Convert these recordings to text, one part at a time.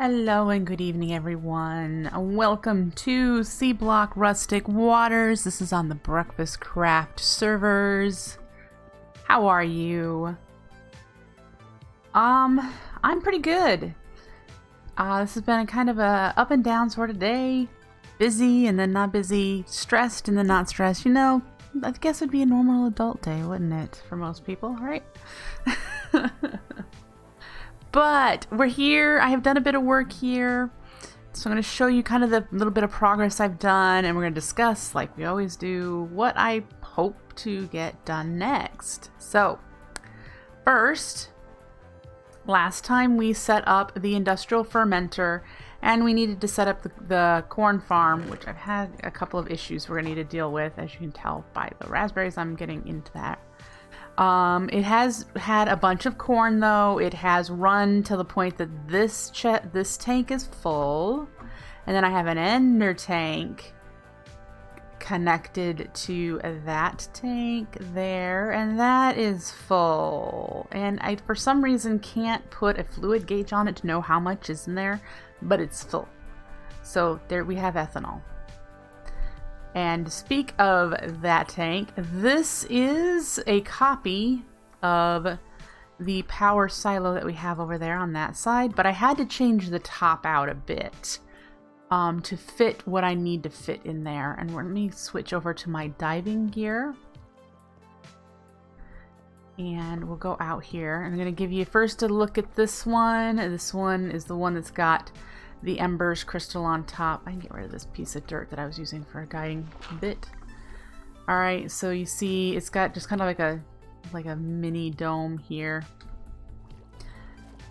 Hello and good evening, everyone. Welcome to C-Block Rustic Waters. This is on the Breakfastcraft servers. How are you? I'm pretty good. This has been a kind of a up and down sort of day. Busy and then not busy. Stressed and then not stressed. You know, I guess it would be a normal adult day, wouldn't it? For most people, right? But we're here. I have done a bit of work here. So I'm going to show you kind of the little bit of progress I've done. And we're going to discuss, like we always do, what I hope to get done next. So first, last time we set up the industrial fermenter and we needed to set up the corn farm, which I've had a couple of issues we're going to need to deal with. As you can tell by the raspberries, I'm getting into that. It has had a bunch of corn though. It has run to the point that this tank is full, and then I have an ender tank connected to that tank there, and that is full. And I, for some reason, can't put a fluid gauge on it to know how much is in there, but it's full. So there we have ethanol. And to speak of that tank, this is a copy of the power silo that we have over there on that side, but I had to change the top out a bit to fit what I need to fit in there. And let me switch over to my diving gear. And we'll go out here. I'm going to give you first a look at this one. This one is the one that's got the embers crystal on top. I can get rid of this piece of dirt that I was using for a guiding bit. Alright, so you see it's got just kind of like a mini dome here.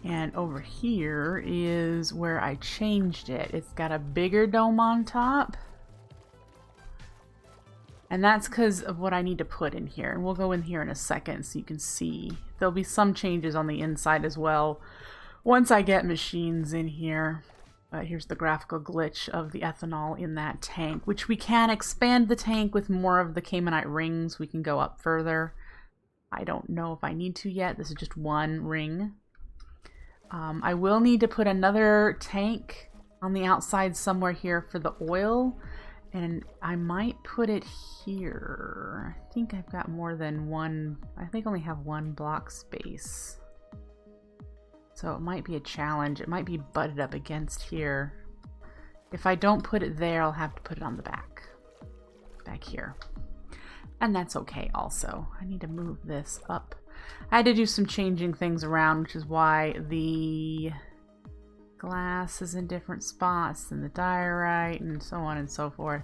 And over here is where I changed it. It's got a bigger dome on top. And that's because of what I need to put in here. And we'll go in here in a second so you can see. There'll be some changes on the inside as well once I get machines in here. Here's the graphical glitch of the ethanol in that tank, which we can expand the tank with more of the Caymanite rings. We can go up further. I don't know if I need to yet. This is just one ring. I will need to put another tank on the outside somewhere here for the oil, and I might put it here. I think I've got more than one. I think I only have one block space. So it might be a challenge. It might be butted up against here. If I don't put it there, I'll have to put it on the back here. And that's okay also. I need to move this up. I had to do some changing things around, which is why the glass is in different spots than the diorite and so on and so forth.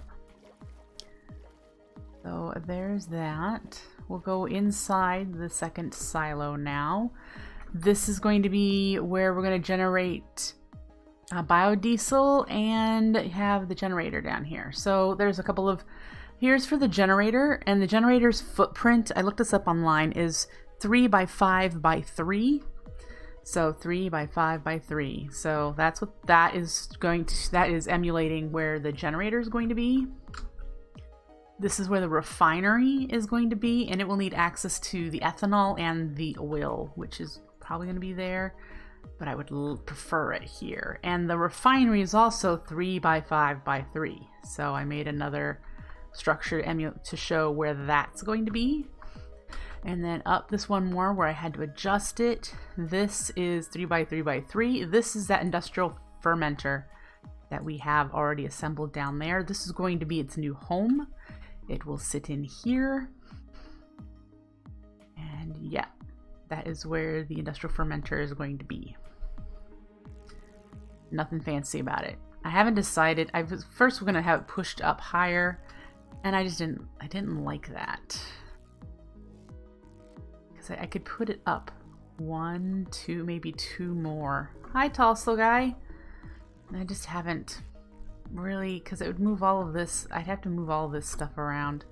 So there's that. We'll go inside the second silo now. This is going to be where we're going to generate biodiesel and have the generator down here. So there's a couple of, here's for the generator, and the generator's footprint, I looked this up online, is 3 by 5 by 3. So 3 by 5 by 3. So that's what that is going to, that is emulating where the generator is going to be. This is where the refinery is going to be, and it will need access to the ethanol and the oil, which is probably going to be there, but I would prefer it here. And the refinery is also 3 by 5 by 3. So I made another structure to show where that's going to be. And then up this one more where I had to adjust it. This is 3 by 3 by 3. This is that industrial fermenter that we have already assembled down there. This is going to be its new home. It will sit in here. And yeah, that is where the industrial fermenter is going to be. Nothing fancy about it. I haven't decided. First we're going to have it pushed up higher, and I didn't like that. Because I could put it up 1, 2, maybe 2 more. Hi, Tulsa guy. I just haven't really, because it would move all of this. I'd have to move all of this stuff around.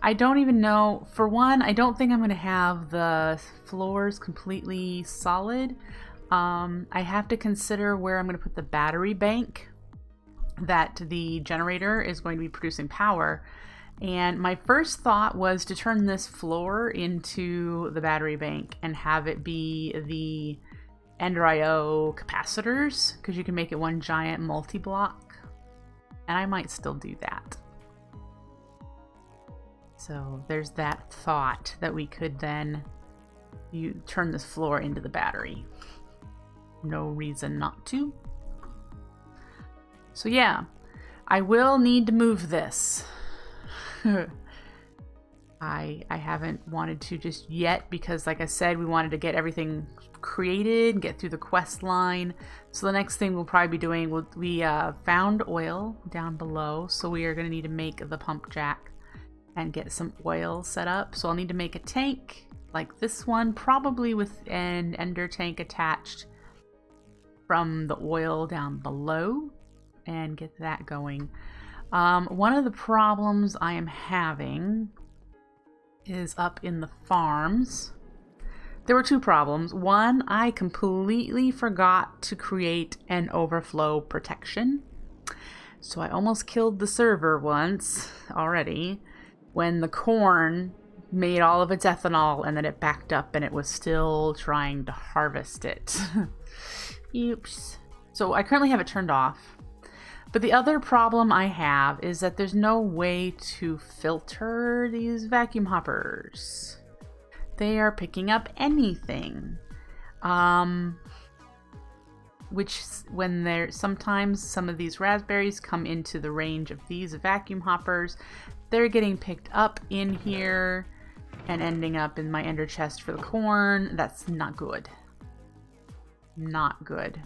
I don't even know. For one, I don't think I'm going to have the floors completely solid. I have to consider where I'm going to put the battery bank that the generator is going to be producing power. And my first thought was to turn this floor into the battery bank and have it be Ender IO capacitors, because you can make it one giant multi-block. And I might still do that. So there's that thought that we could then turn this floor into the battery. No reason not to. So yeah, I will need to move this. I haven't wanted to just yet because, like I said, we wanted to get everything created, get through the quest line. So the next thing we'll probably be doing, we found oil down below, so we are going to need to make the Pumpjack and get some oil set up. So I'll need to make a tank like this one, probably with an ender tank attached from the oil down below, and get that going. One of the problems I am having is up in the farms. There were two problems. One, I completely forgot to create an overflow protection. So I almost killed the server once already when the corn made all of its ethanol and then it backed up and it was still trying to harvest it. Oops. So I currently have it turned off. But the other problem I have is that there's no way to filter these vacuum hoppers. They are picking up anything. Which, when sometimes some of these raspberries come into the range of these vacuum hoppers, they're getting picked up in here and ending up in my ender chest for the corn. That's not good. Not good.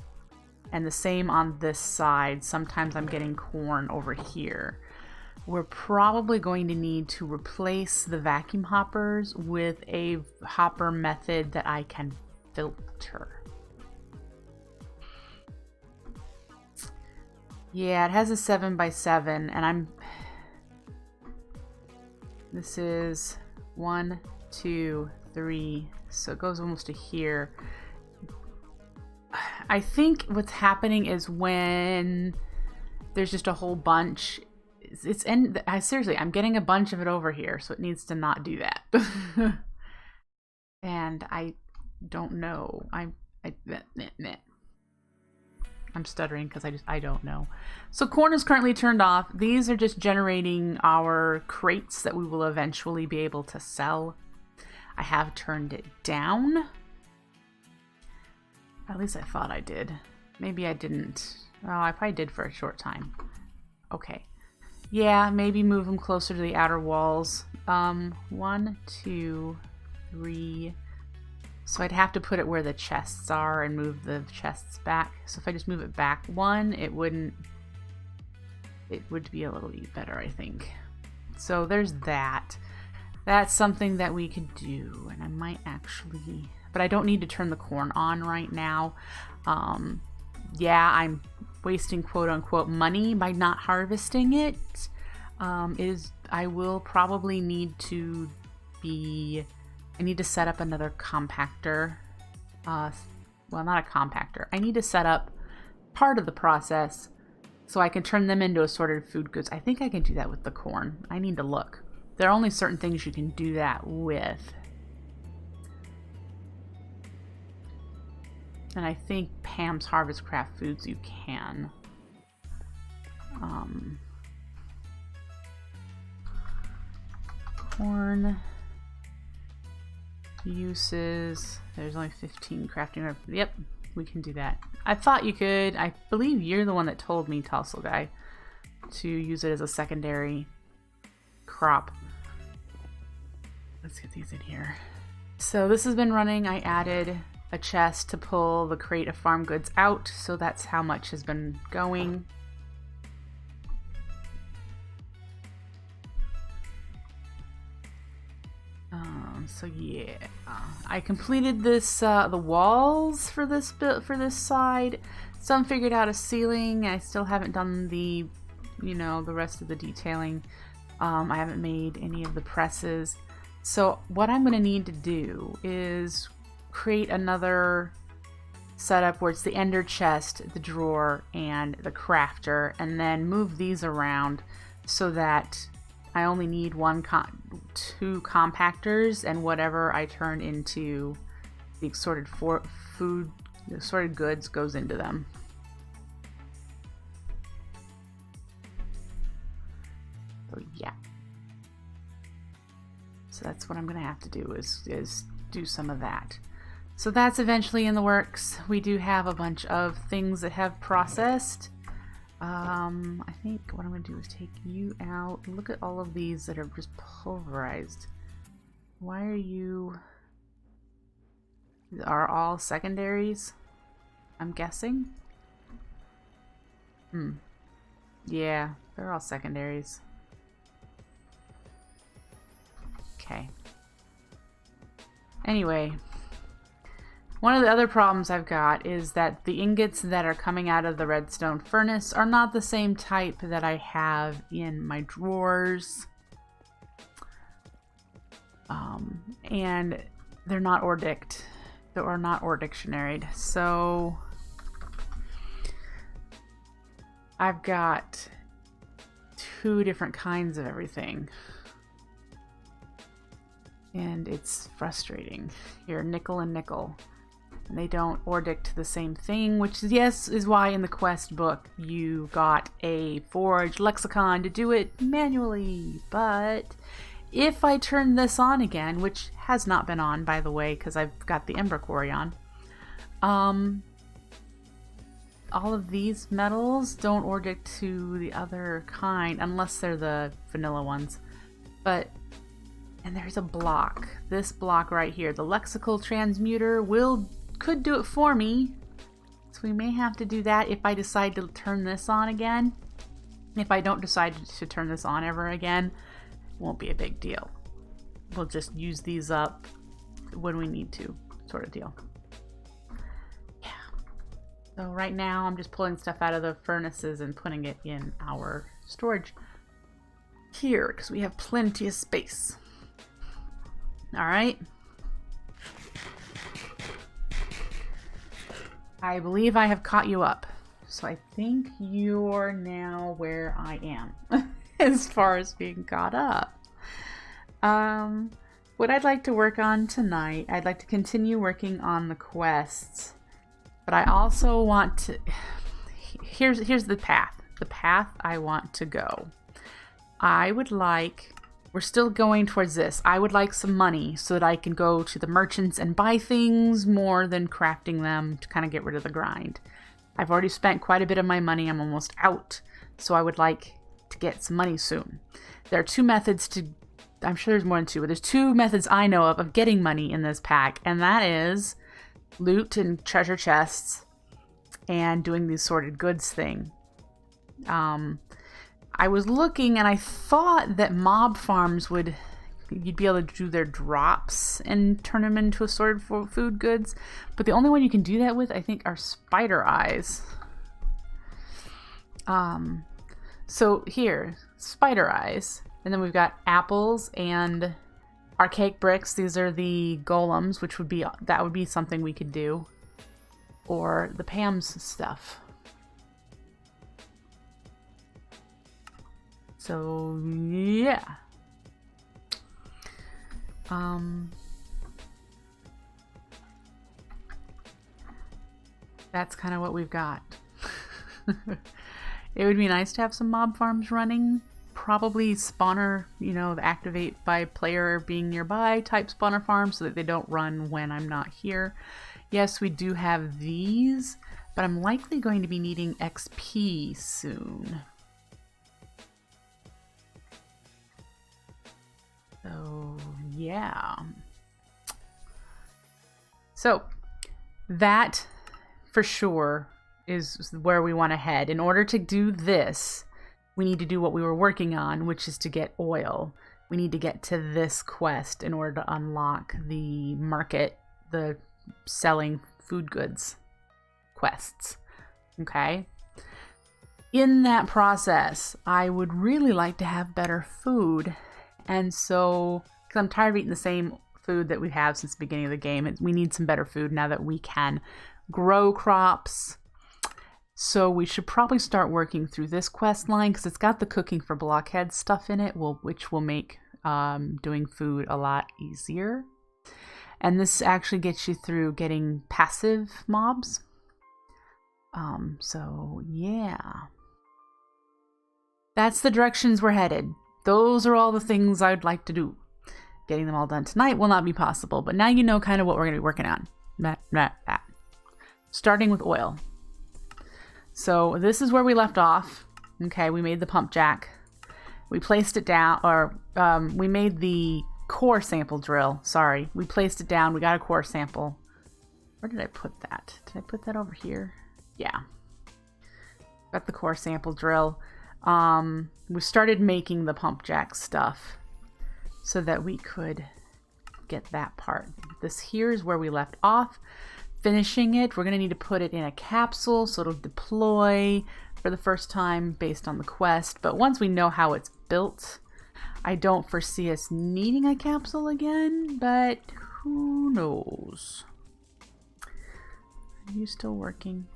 And the same on this side. Sometimes I'm getting corn over here. We're probably going to need to replace the vacuum hoppers with a hopper method that I can filter. Yeah, it has a 7x7 and this is 1, 2, 3, so it goes almost to here. I think what's happening is when there's just a whole bunch, seriously, I'm getting a bunch of it over here, so it needs to not do that. And I don't know. I'm stuttering because I don't know. So corn is currently turned off. These are just generating our crates that we will eventually be able to sell. I have turned it down. At least I thought I did. Maybe I didn't. Oh, I probably did for a short time. Okay. Yeah, maybe move them closer to the outer walls. 1, 2, 3. So I'd have to put it where the chests are and move the chests back. So if I just move it back 1, it would be a little better, I think. So there's that. That's something that we could do, and I might actually, but I don't need to turn the corn on right now. Yeah, I'm wasting quote unquote money by not harvesting it. I will probably need to I need to set up another compactor. Well, not a compactor. I need to set up part of the process so I can turn them into assorted food goods. I think I can do that with the corn. I need to look. There are only certain things you can do that with. And I think Pam's Harvest Craft Foods you can. Corn uses. There's only 15 crafting. Yep, we can do that. I thought you could. I believe you're the one that told me, Tussle Guy, to use it as a secondary crop. Let's get these in here. So this has been running. I added a chest to pull the crate of farm goods out, so that's how much has been going. So yeah, I completed this the walls for this side. Some figured out a ceiling. I still haven't done the the rest of the detailing. I haven't made any of the presses. So what I'm going to need to do is create another setup where it's the ender chest, the drawer, and the crafter, and then move these around so that I only need 2 compactors, and whatever I turn into the assorted food the sorted goods goes into them. So yeah. So that's what I'm gonna have to do is do some of that. So that's eventually in the works. We do have a bunch of things that have processed. I think what I'm gonna do is take you out. Look at all of these that are just pulverized. Why are you... Are all secondaries? I'm guessing? Yeah, they're all secondaries. Okay. Anyway, one of the other problems I've got is that the ingots that are coming out of the redstone furnace are not the same type that I have in my drawers. And they're not ordict. Or not or dictionaried. So I've got 2 different kinds of everything. And it's frustrating. Here, nickel and nickel. And they don't ordict the same thing, which yes is why in the quest book you got a forge lexicon to do it manually. But if I turn this on again, which has not been on, by the way, because I've got the Ember Quarry on, all of these metals don't ordict to the other kind, unless they're the vanilla ones. But, and there's a block. This block right here, the lexical transmuter, could do it for me. So we may have to do that if I decide to turn this on again. If I don't decide to turn this on ever again, won't be a big deal. We'll just use these up when we need to, sort of deal. Yeah. So right now I'm just pulling stuff out of the furnaces and putting it in our storage here because we have plenty of space. All right. I believe I have caught you up. So I think you're now where I am. As far as being caught up. What I'd like to work on tonight, I'd like to continue working on the quests, but I also want to, here's the path I want to go. I would like, we're still going towards this, I would like some money so that I can go to the merchants and buy things more than crafting them to kind of get rid of the grind. I've already spent quite a bit of my money, I'm almost out, so I would like to get some money soon. There are 2 methods to, I'm sure there's more than 2, but there's 2 methods I know of getting money in this pack, and that is loot and treasure chests and doing these sorted goods thing. I was looking and I thought that mob farms you'd be able to do their drops and turn them into assorted food goods, but the only one you can do that with, I think, are spider eyes. So here, spider eyes, and then we've got apples and archaic bricks. These are the golems, which would be something we could do, or the Pam's stuff. So yeah, that's kind of what we've got. It would be nice to have some mob farms running. Probably spawner, the activate by player being nearby type spawner farms so that they don't run when I'm not here. Yes, we do have these, but I'm likely going to be needing XP soon. So, yeah. So, that for sure is where we want to head. In order to do this, we need to do what we were working on, which is to get oil. We need to get to this quest in order to unlock the market, the selling food goods quests. Okay? In that process, I would really like to have better food. And so, because I'm tired of eating the same food that we have since the beginning of the game, we need some better food now that we can grow crops. So we should probably start working through this quest line because it's got the cooking for blockhead stuff in it, which will make doing food a lot easier. And this actually gets you through getting passive mobs. So yeah. That's the directions we're headed. Those are all the things I'd like to do. Getting them all done tonight will not be possible, but now you know kind of what we're going to be working on. Starting with oil. So this is where we left off. Okay, we made the Pumpjack. We placed it down, or we made the core sample drill. Sorry, we placed it down. We got a core sample. Where did I put that? Did I put that over here? Yeah. Got the core sample drill. We started making the Pumpjack stuff so that we could get that part. This here is where we left off. Finishing it, we're going to need to put it in a capsule so it'll deploy for the first time based on the quest. But once we know how it's built, I don't foresee us needing a capsule again, but who knows? Are you still working?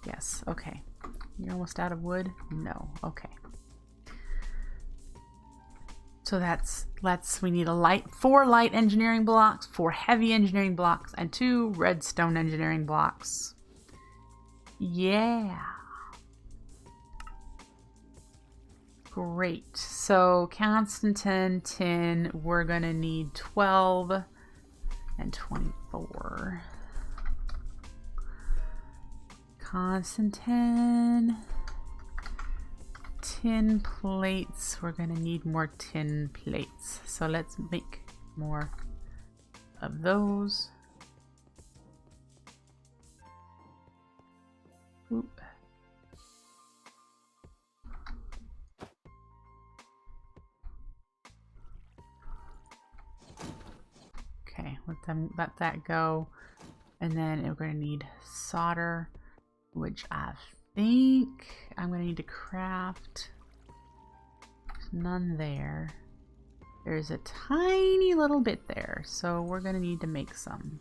Yes, okay. You're almost out of wood? No, okay. So we need 4 light engineering blocks, 4 heavy engineering blocks, and 2 redstone engineering blocks. Yeah. Great. So Constantine tin, we're gonna need 12 and 24. Constantine. Tin plates. We're gonna need more tin plates. So let's make more of those. Oop. Okay, let that go. And then we're gonna need solder, which I think I'm going to need to craft. There's none there. There's a tiny little bit there, so we're going to need to make some.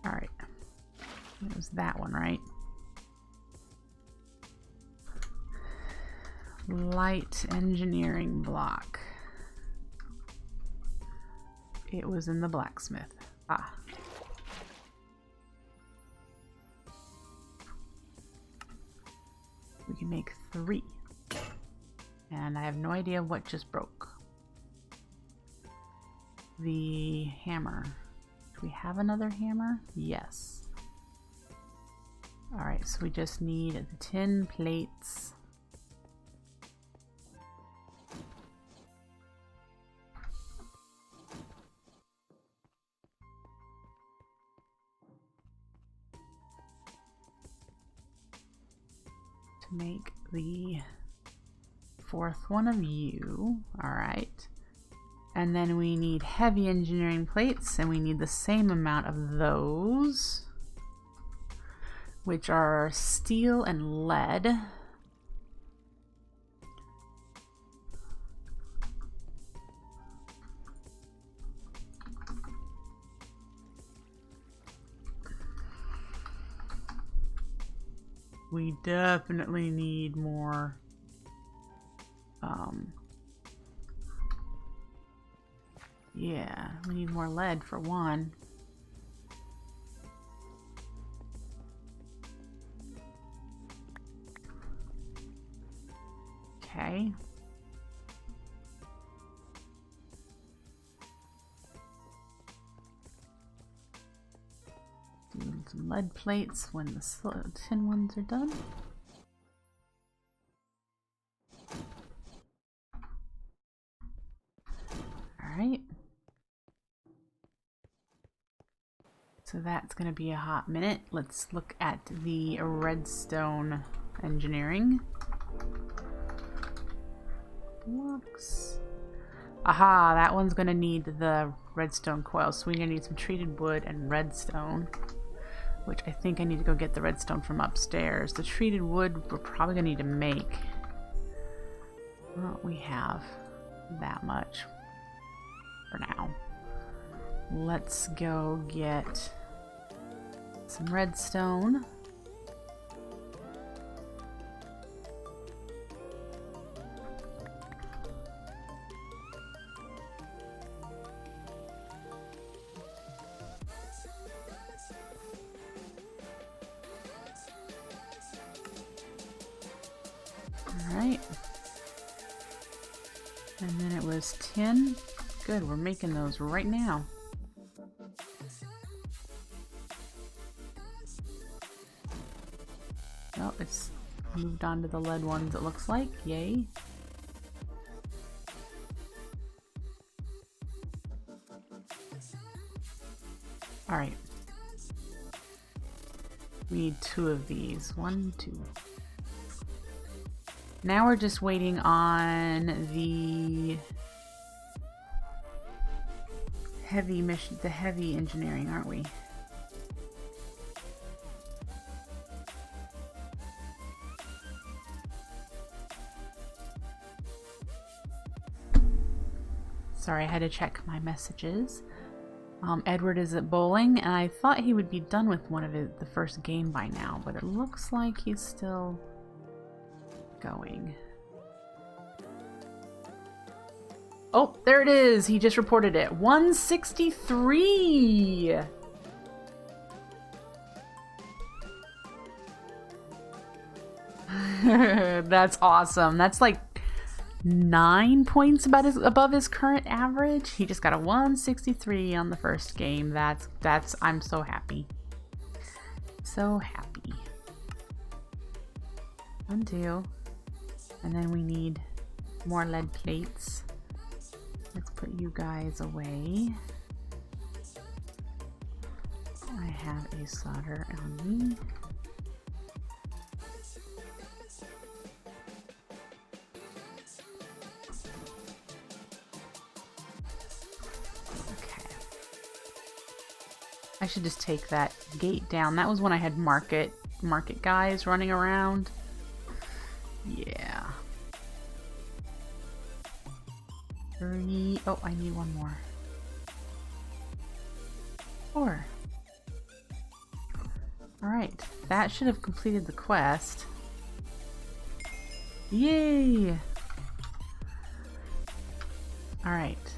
Alright. It was that one, right? Light engineering block. It was in the blacksmith. Ah. We can make 3. And I have no idea what just broke. The hammer. Do we have another hammer? Yes. Alright, so we just need the tin plates. Make the 4th one of you. Alright. And then we need heavy engineering plates, and we need the same amount of those, which are steel and lead. We definitely need more yeah, we need more lead for one. Okay. Doing some lead plates when the tin ones are done. Alright. So that's going to be a hot minute. Let's look at the redstone engineering. Blocks. Aha, that one's going to need the redstone coil. So we're going to need some treated wood and redstone, which I think I need to go get the redstone from upstairs. The treated wood we're probably going to need to make. Well, we have that much for now. Let's go get some redstone. And then it was tin. Good, we're making those right now. Oh, it's moved on to the lead ones, it looks like. Yay. Alright. We need 2 of these. 1, 2. Now we're just waiting on the heavy mission, the heavy engineering, aren't we? Sorry, I had to check my messages. Edward is at bowling, and I thought he would be done with one of the first game by now, but it looks like he's still going. Oh, there it is! He just reported it. 163! That's awesome. That's like 9 points above his current average. He just got a 163 on the first game. That's I'm so happy. So happy. 1, 2. And then we need more lead plates. Let's put you guys away. I have a solder on me. I should just take that gate down. That was when I had market guys running around. Yeah. 3. Oh, I need 1 more. 4. Alright, that should have completed the quest. Yay! Alright.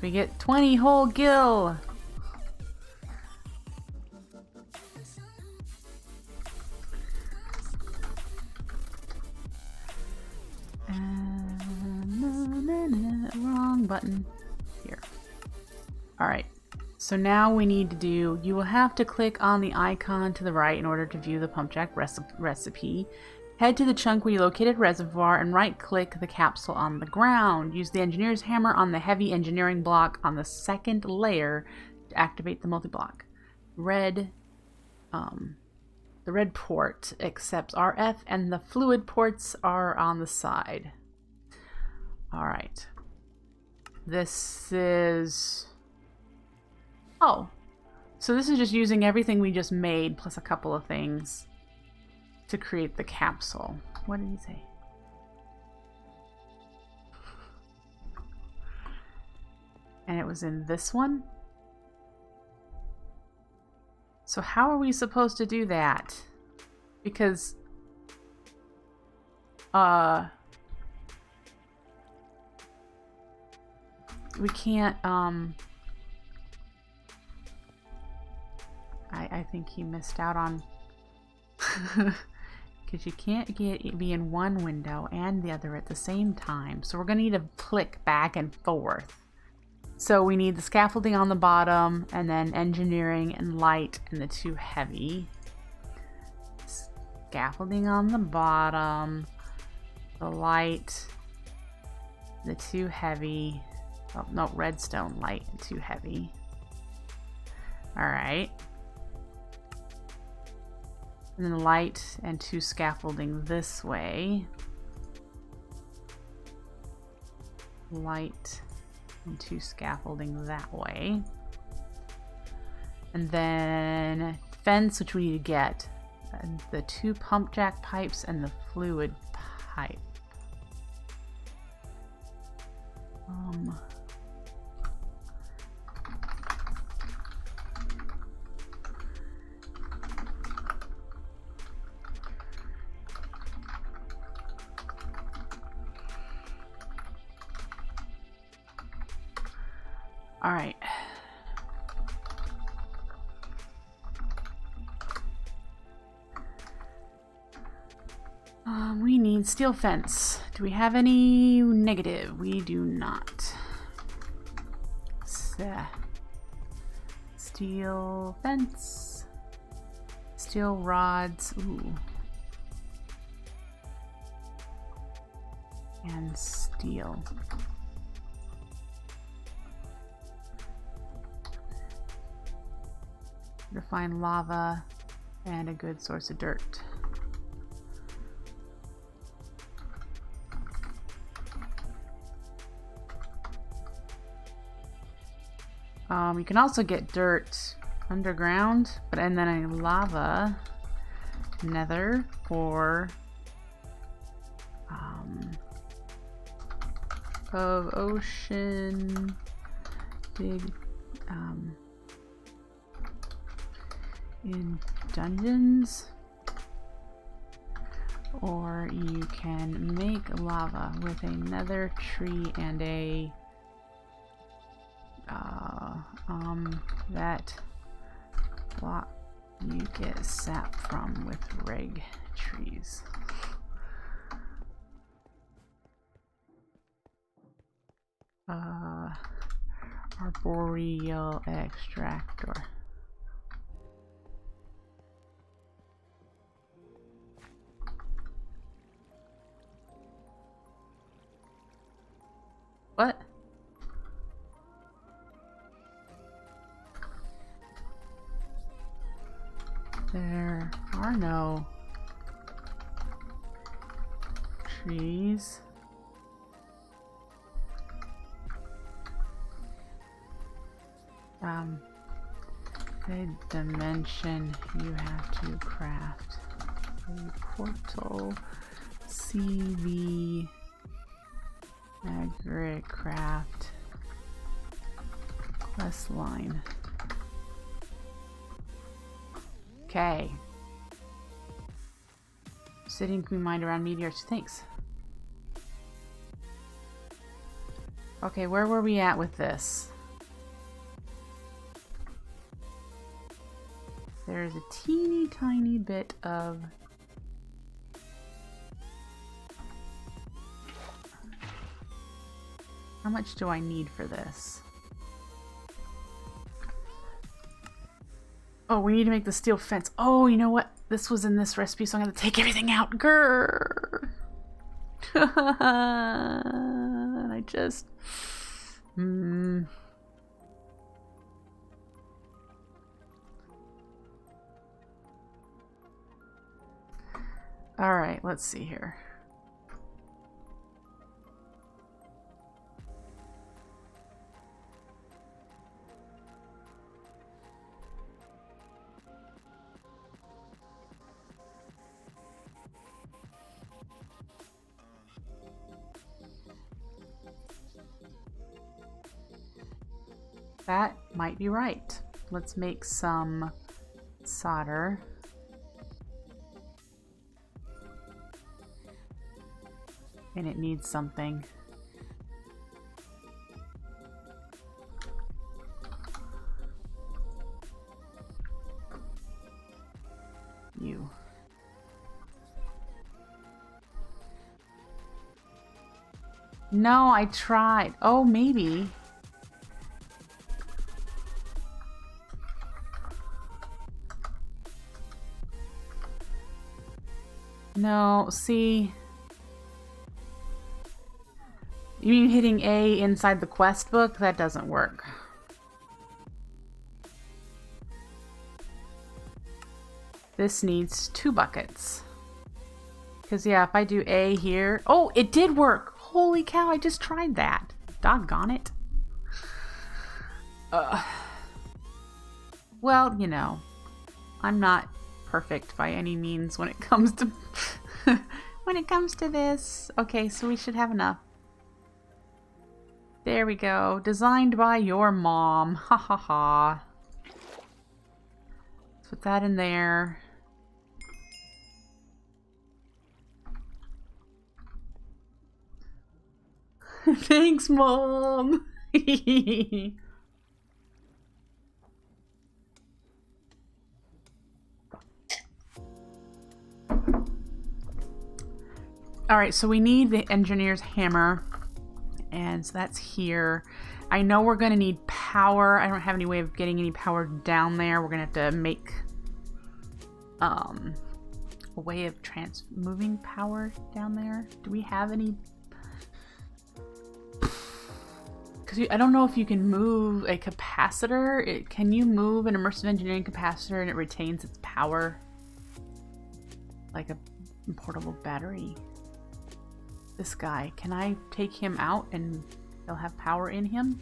We get 20 whole gil! Wrong button. Here. Alright. So now we need to do, you will have to click on the icon to the right in order to view the Pumpjack recipe. Head to the chunk where you located reservoir and right click the capsule on the ground. Use the engineer's hammer on the heavy engineering block on the second layer to activate the multi-block. The red port accepts RF and the fluid ports are on the side. Alright. This is... Oh, so this is just using everything we just made plus a couple of things to create the capsule. What did he say? And it was in this one? So how are we supposed to do that? Because we can't I think he missed out on because you can't be in one window and the other at the same time. So we're gonna need to click back and forth. So we need the scaffolding on the bottom and then engineering and light and the 2 heavy. Scaffolding on the bottom, the light, the 2 heavy. Oh, no, redstone, light, and 2 heavy. Alright. And then light and 2 scaffolding this way. Light and 2 scaffolding that way. And then fence, which we need to get. And the 2 Pumpjack pipes and the fluid pipe. All right. We need steel fence Do we have any negative? We do not. Steel fence. Steel rods. Ooh. And steel. Refined lava and a good source of dirt. You can also get dirt underground, and then a lava nether for of ocean dig in dungeons, or you can make lava with a nether tree and a that block you get sap from with reg trees. Arboreal extractor. What? There are no trees. The dimension you have to craft a portal CV AgriCraft quest line. Okay. Sitting queen mind around meteors. Thanks. Okay, where were we at with this? There's a teeny tiny bit of how much do I need for this? Oh, we need to make the steel fence. Oh, you know what? This was in this recipe, so I'm gonna take everything out. Grrr. I just all right, let's see here. That might be right. Let's make some solder. And it needs something. You. No, I tried. Oh, maybe. No, see. You mean hitting A inside the quest book? That doesn't work. This needs 2 buckets. Because, yeah, if I do A here... Oh, it did work! Holy cow, I just tried that. Doggone it. Well, you know, I'm not perfect by any means when it comes to... when it comes to this. Okay, so we should have enough. There we go. Designed by your mom. Ha ha ha. Let's put that in there. Thanks, Mom. Alright, so we need the engineer's hammer. And so that's here. I know we're going to need power. I don't have any way of getting any power down there. We're going to have to make a way of moving power down there. Do we have any? Because I don't know if you can move a capacitor. Can you move an immersive engineering capacitor and it retains its power? Like a portable battery. This guy, can I take him out and he'll have power in him?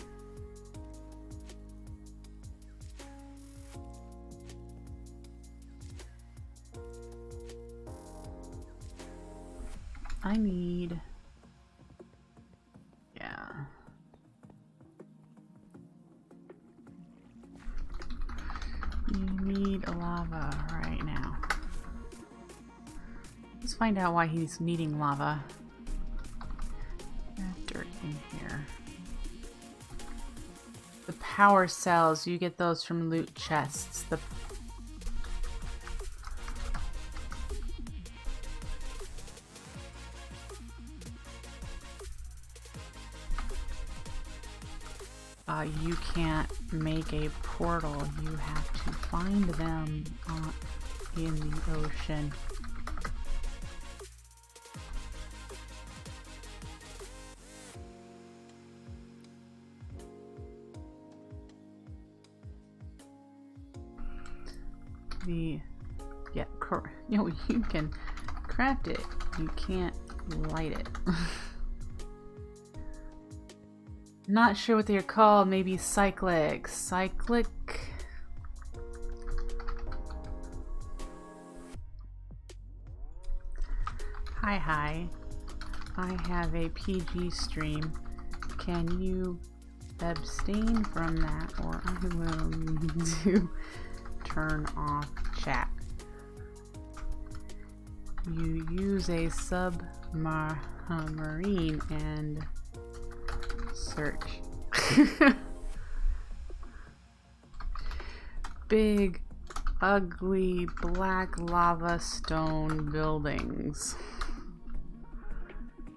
I need... yeah. You need a lava right now. Let's find out why he's needing lava. Dirt in here. The power cells, you get those from loot chests. You can't make a portal. You have to find them in the ocean. You can craft it, you can't light it. Not sure what they're called. Maybe cyclic. Hi. I have a PG stream. Can you abstain from that, or I will need to turn off chat. You use a submarine and search. Big, ugly, black lava stone buildings.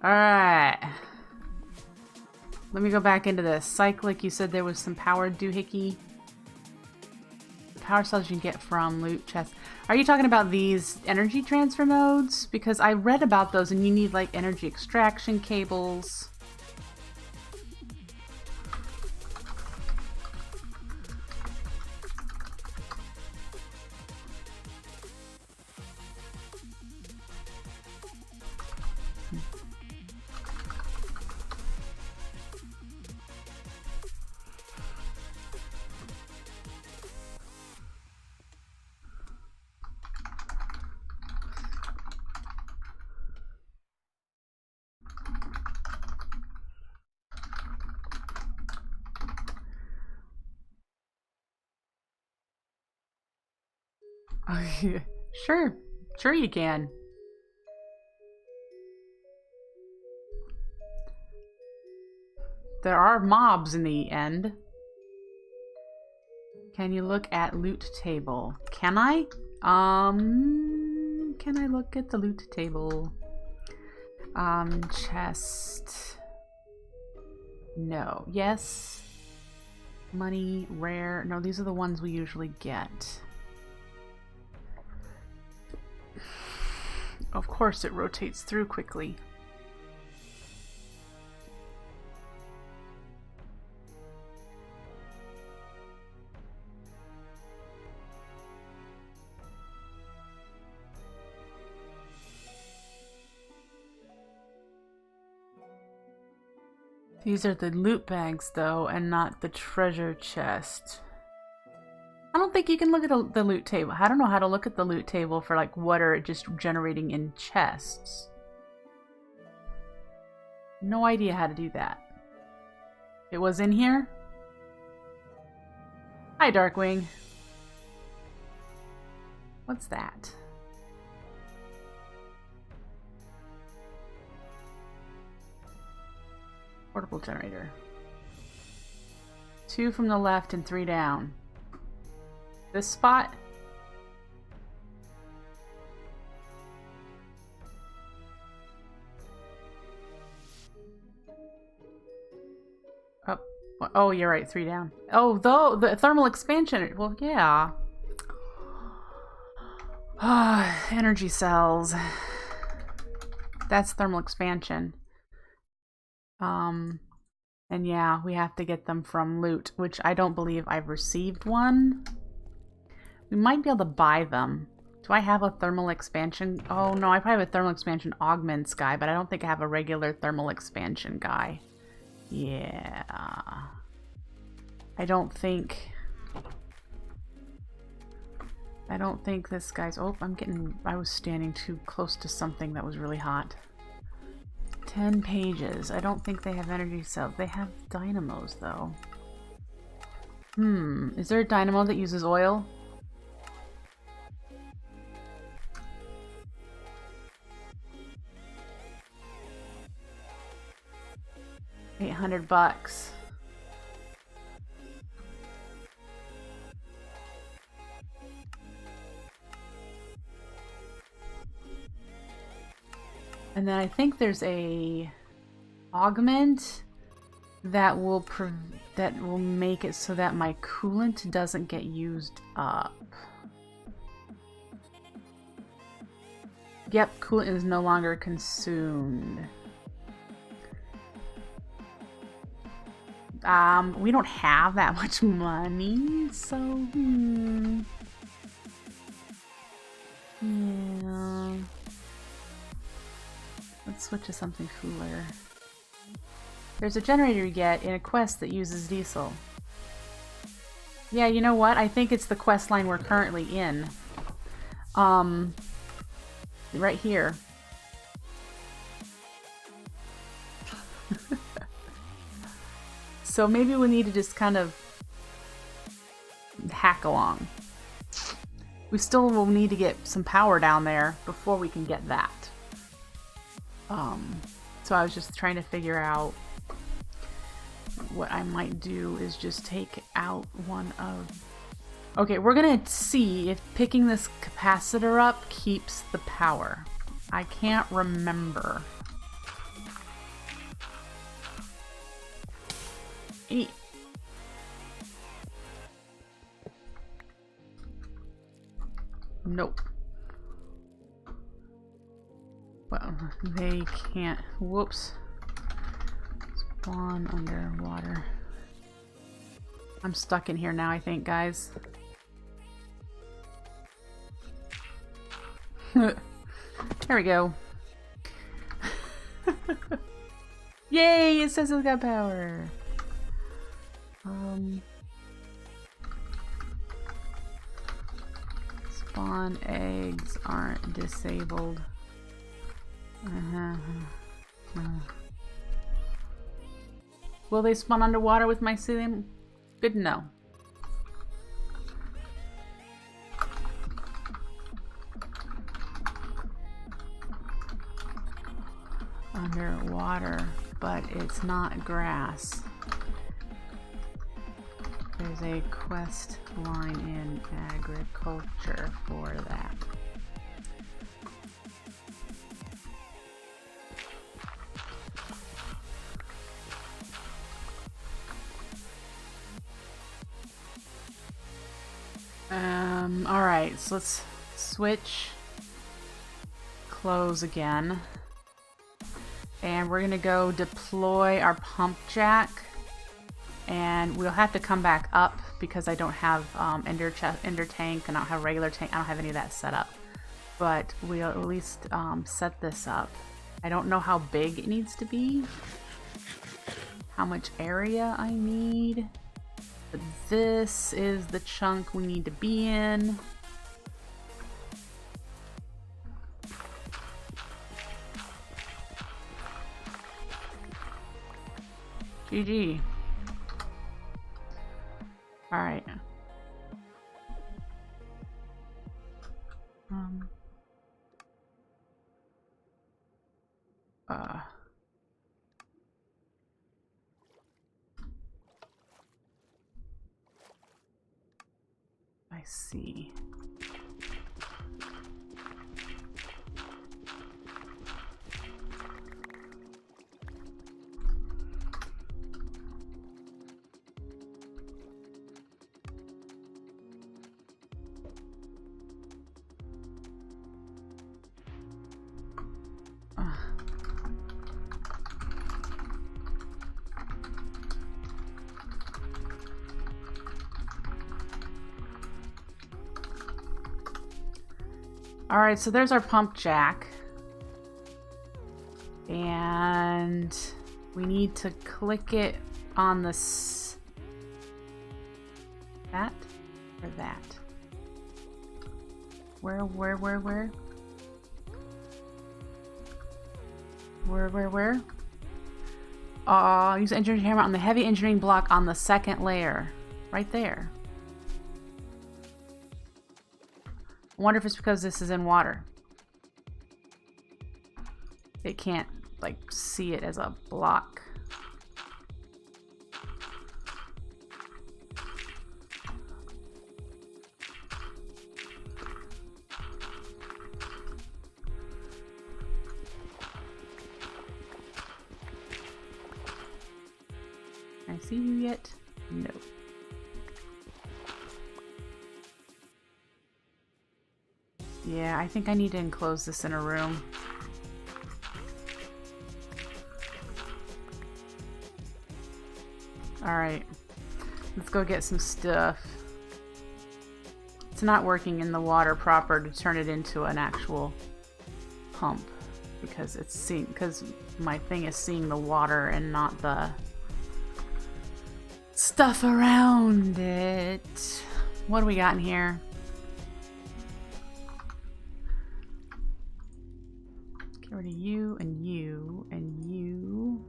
Alright. Let me go back into this. Cyclic, you said there was some power doohickey. Power cells you can get from loot chests. Are you talking about these energy transfer nodes? Because I read about those and you need like energy extraction cables. Sure you can. There are mobs in the end. Can you look at loot table? Can I? Can I look at the loot table? Chest. No. Yes. Money, rare. No, these are the ones we usually get. Of course it rotates through quickly. These are the loot bags though, and not the treasure chest. I don't think you can look at the loot table. I don't know how to look at the loot table for like what are just generating in chests. No idea how to do that. It was in here? Hi, Darkwing. What's that? Portable generator. 2 from the left and 3 down. This spot? Oh, you're right, 3 down. Oh, though the thermal expansion. Well, yeah. Energy cells. That's thermal expansion. And yeah, we have to get them from loot, which I don't believe I've received one. We might be able to buy them. Do I have a thermal expansion? Oh no, I probably have a thermal expansion augments guy, but I don't think I have a regular thermal expansion guy. Yeah. I don't think this guy's... Oh, I was standing too close to something that was really hot. 10 pages. I don't think they have energy cells. They have dynamos, though. Is there a dynamo that uses oil? $800. And then I think there's a augment that will make it so that my coolant doesn't get used up. Yep, coolant is no longer consumed. We don't have that much money, so yeah. Let's switch to something cooler. There's a generator you get in a quest that uses diesel. Yeah, you know what? I think it's the quest line we're currently in. Right here. So maybe we need to just kind of hack along. We still will need to get some power down there before we can get that. So I was just trying to figure out what I might do is just take out one of... Okay, we're gonna see if picking this capacitor up keeps the power. I can't remember. Eat. Nope. Well, they can't. Whoops. Spawn underwater. I'm stuck in here now, I think, guys. There we go. Yay! It says it's got power. Spawn eggs aren't disabled. Will they spawn underwater with my mycelium? Good to know. Underwater, but it's not grass. There's a quest line in agriculture for that. Alright, so let's switch, close again, and we're gonna go deploy our Pumpjack, and we'll have to come back up because I don't have ender tank, and I don't have regular tank, I don't have any of that set up, but we'll at least set this up. I don't know how big it needs to be, how much area I need. But this is the chunk we need to be in. GG. Alright. I see. Alright, so there's our pump jack. And we need to click it on this. That or that? Where? Use the engineering hammer on the heavy engineering block on the second layer. Right there. I wonder if it's because this is in water. It can't, like, see it as a block. Can I see you yet? No. Yeah, I think I need to enclose this in a room. Alright, let's go get some stuff. It's not working in the water proper to turn it into an actual pump because it's seeing, because my thing is seeing the water and not the stuff around it. What do we got in here? Get rid of you and you and you.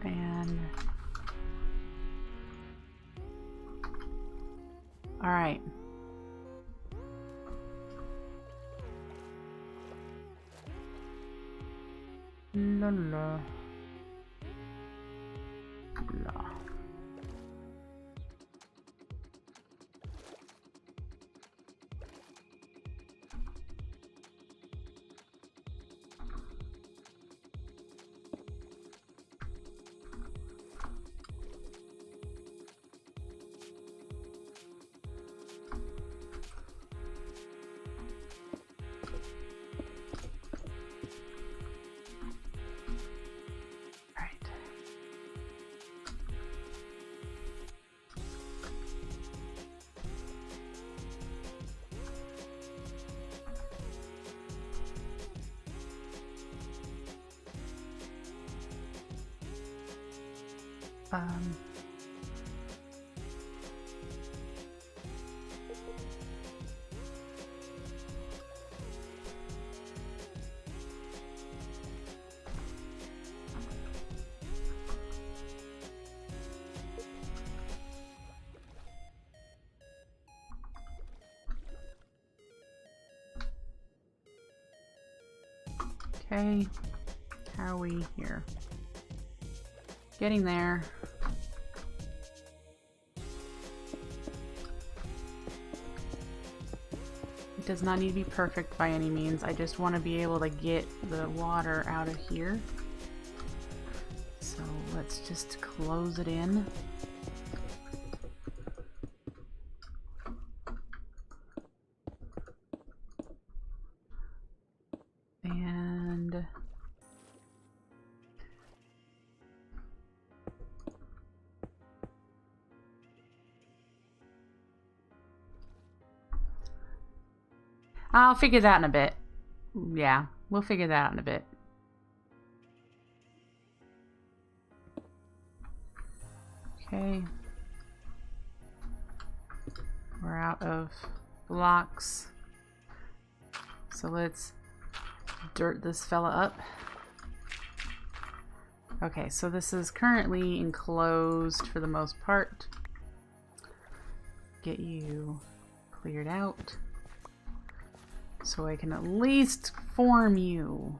And all right. La la. La. Okay, how are we here? Getting there. It does not need to be perfect by any means. I just want to be able to get the water out of here. So let's just close it in. And I'll figure that out in a bit. Yeah, we'll figure that out in a bit. Okay. We're out of blocks. So let's dirt this fella up. Okay, so this is currently enclosed for the most part. Get you cleared out so I can at least form you.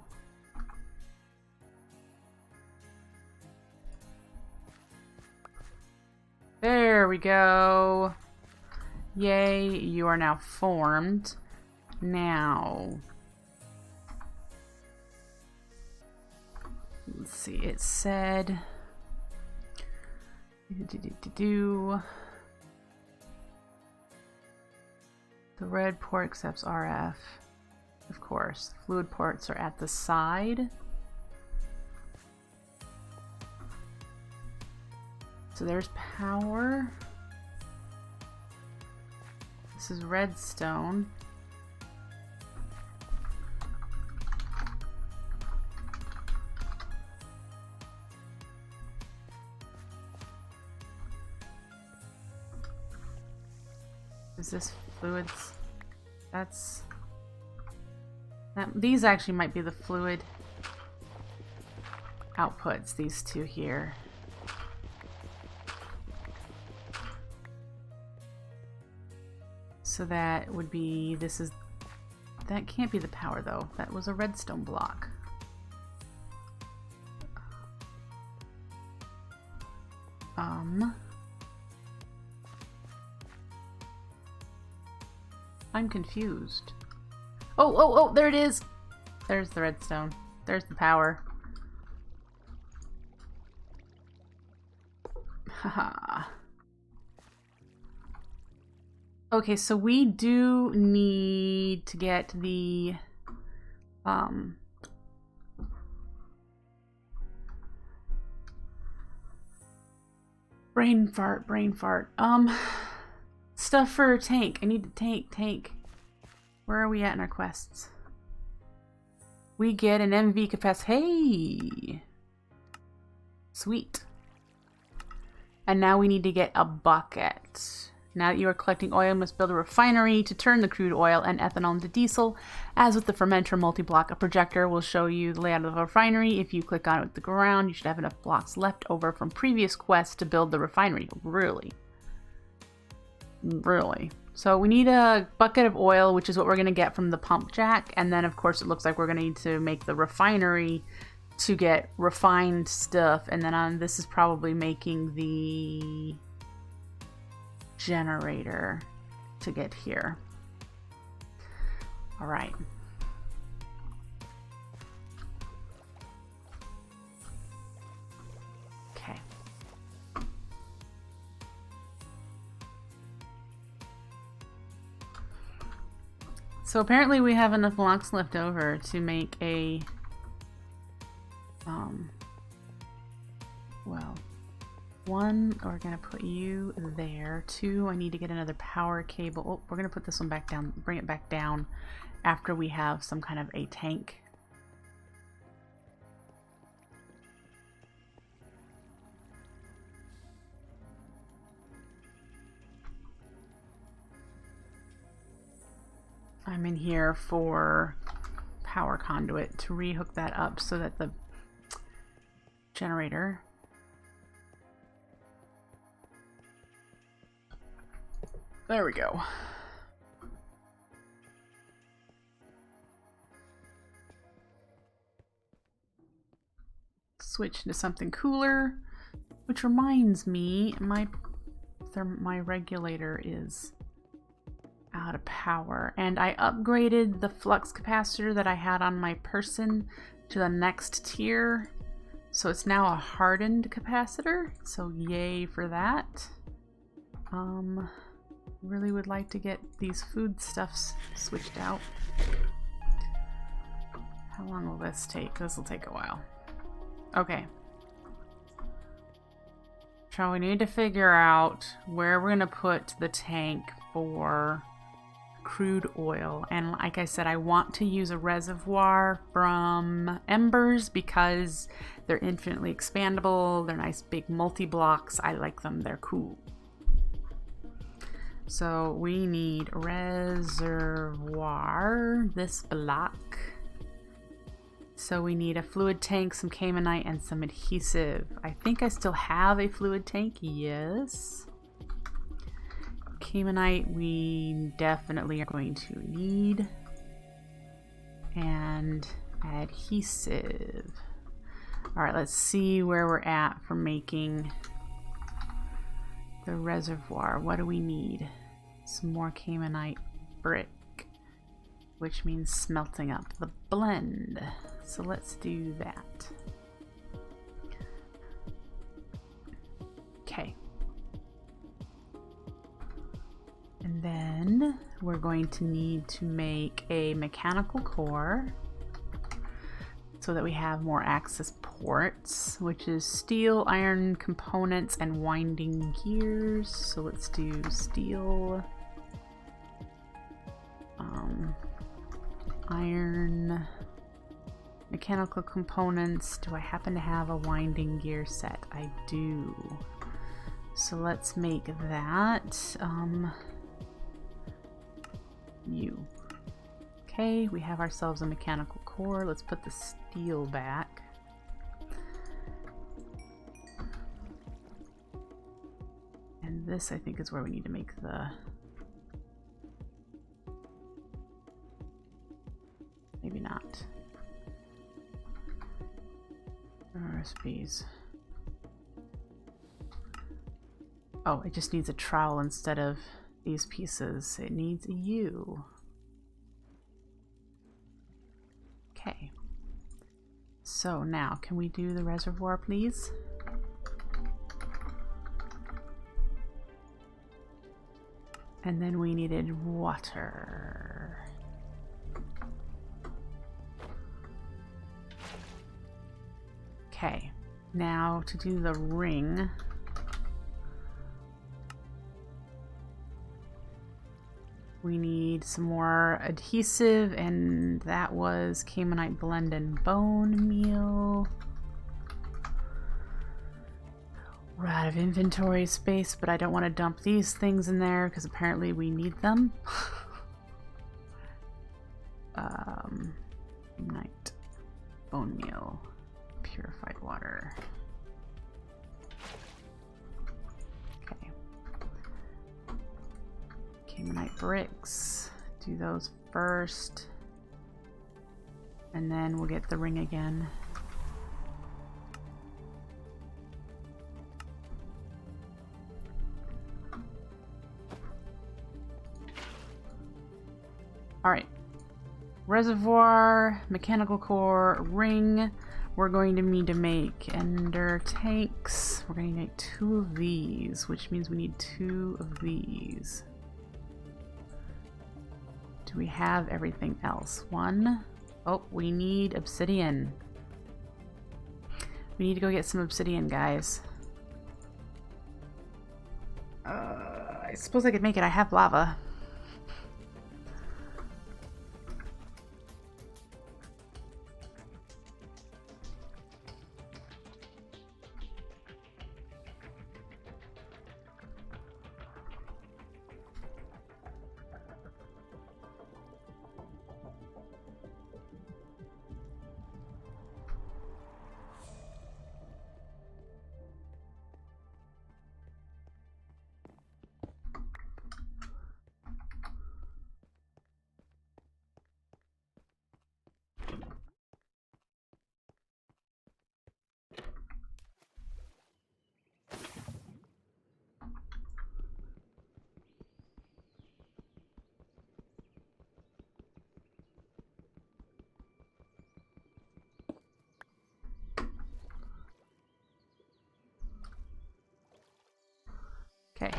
There we go. Yay, you are now formed. Now, let's see, it said the red port accepts RF. Of course, fluid ports are at the side. So there's power. This is redstone. Is this fluids? That's... these actually might be the fluid outputs, these two here. So that would be, this is, that can't be the power though. That was a redstone block. I'm confused. Oh, there it is. There's the redstone. There's the power. Haha. Okay, so we do need to get the brain fart. Stuff for a tank. I need to tank. Where are we at in our quests? We get an MV capacity. Hey! Sweet. And now we need to get a bucket. Now that you are collecting oil, you must build a refinery to turn the crude oil and ethanol into diesel. As with the fermenter multi-block, a projector will show you the layout of the refinery. If you click on it with the ground, you should have enough blocks left over from previous quests to build the refinery. Really? So we need a bucket of oil, which is what we're going to get from the Pumpjack. And then, of course, it looks like we're going to need to make the refinery to get refined stuff. And then this is probably making the generator to get here. All right. Okay. So apparently we have enough blocks left over to make a well, one, we're gonna put you there. Two, I need to get another power cable. Oh, we're gonna put this one back down, bring it back down after we have some kind of a tank. I'm in here for power conduit to rehook that up so that the generator there we go. Switch to something cooler, which reminds me my regulator is out of power, and I upgraded the flux capacitor that I had on my person to the next tier, so it's now a hardened capacitor, so yay for that. Really would like to get these foodstuffs switched out. How long will this take? This will take a while. Okay. So we need to figure out where we're gonna put the tank for crude oil, and like I said, I want to use a reservoir from embers because they're infinitely expandable. They're nice big multi-blocks. I like them. They're cool. So we need reservoir, this block. So we need a fluid tank, some Caymanite, and some adhesive. I think I still have a fluid tank. Yes. Caymanite we definitely are going to need. And adhesive. Alright, let's see where we're at for making the reservoir. What do we need? Some more Caymanite brick, which means smelting up the blend. So let's do that. Okay. And then we're going to need to make a mechanical core so that we have more access ports, which is steel, iron components, and winding gears. So let's do steel. Iron, mechanical components. Do I happen to have a winding gear set? I do. So let's make that. You. Okay, we have ourselves a mechanical core. Let's put the steel back. And this, I think, is where we need to make the... Maybe not. Recipes. Oh, it just needs a trowel instead of these pieces. It needs a U. Okay. So now, can we do the reservoir, please? And then we needed water. Okay, now to do the ring. We need some more adhesive, and that was Caymanite blend and bone meal. We're out of inventory space, but I don't want to dump these things in there because apparently we need them. Night bone meal, purified water. Okay. Caymanite bricks. Do those first, and then we'll get the ring again. Alright, reservoir, mechanical core, ring. We're going to need to make ender tanks. We're going to make 2 of these, which means we need 2 of these. Do we have everything else? 1. Oh, we need obsidian. We need to go get some obsidian, guys. I suppose I could make it. I have lava. Okay.